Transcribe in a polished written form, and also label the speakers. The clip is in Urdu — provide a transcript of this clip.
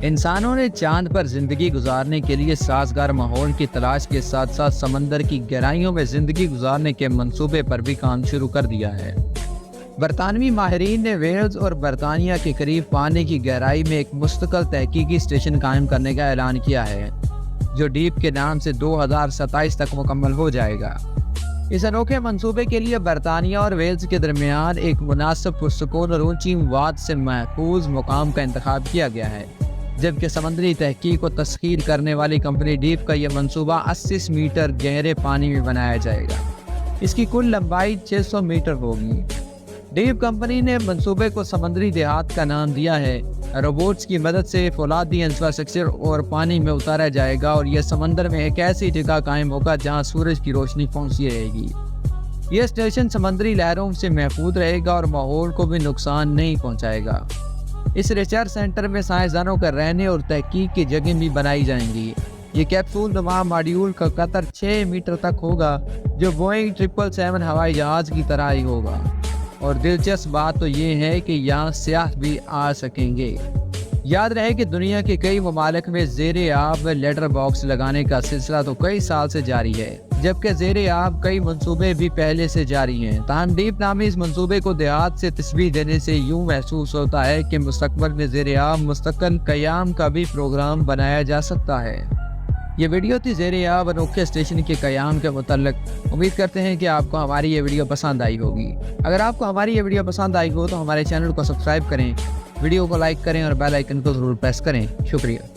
Speaker 1: انسانوں نے چاند پر زندگی گزارنے کے لیے سازگار ماحول کی تلاش کے ساتھ ساتھ سمندر کی گہرائیوں میں زندگی گزارنے کے منصوبے پر بھی کام شروع کر دیا ہے۔ برطانوی ماہرین نے ویلز اور برطانیہ کے قریب پانی کی گہرائی میں ایک مستقل تحقیقی اسٹیشن قائم کرنے کا اعلان کیا ہے، جو ڈیپ کے نام سے 2027 تک مکمل ہو جائے گا۔ اس انوکھے منصوبے کے لیے برطانیہ اور ویلز کے درمیان ایک مناسب پرسکون اور اونچی واد سے محفوظ مقام کا انتخاب کیا گیا ہے، جبکہ سمندری تحقیق کو تسخیر کرنے والی کمپنی ڈیپ کا یہ منصوبہ 80 میٹر گہرے پانی میں بنایا جائے گا۔ اس کی کل لمبائی 600 میٹر ہوگی۔ ڈیپ کمپنی نے منصوبے کو سمندری دیہات کا نام دیا ہے۔ روبوٹس کی مدد سے فولادی انفراسٹرکچر اور پانی میں اتارا جائے گا اور یہ سمندر میں ایک ایسی جگہ قائم ہوگا جہاں سورج کی روشنی پہنچتی رہے گی۔ یہ اسٹیشن سمندری لہروں سے محفوظ رہے گا اور ماحول کو بھی نقصان نہیں پہنچائے گا۔ اس ریسرچ سینٹر میں سائنسدانوں کا رہنے اور تحقیق کی جگہیں بھی بنائی جائیں گی۔ یہ کیپسول نما ماڈیول کا قطر 6 میٹر تک ہوگا، جو بوئنگ 777 ہوائی جہاز کی طرح ہی ہوگا۔ اور دلچسپ بات تو یہ ہے کہ یہاں سیاح بھی آ سکیں گے۔ یاد رہے کہ دنیا کے کئی ممالک میں زیر آب لیٹر باکس لگانے کا سلسلہ تو کئی سال سے جاری ہے، جبکہ زیر آب کئی منصوبے بھی پہلے سے جاری ہیں۔ تاہم ڈیپ نامی اس منصوبے کو دیہات سے تشبیہ دینے سے یوں محسوس ہوتا ہے کہ مستقبل میں زیر آب مستقل قیام کا بھی پروگرام بنایا جا سکتا ہے۔ یہ ویڈیو تھی زیر آب انوکھے اسٹیشن کے قیام کے متعلق۔ امید کرتے ہیں کہ آپ کو ہماری یہ ویڈیو پسند آئی ہوگی۔ اگر آپ کو ہماری یہ ویڈیو پسند آئی ہو تو ہمارے چینل کو سبسکرائب کریں، ویڈیو کو لائک کریں اور بیل آئیکن کو ضرور پریس کریں۔ شکریہ۔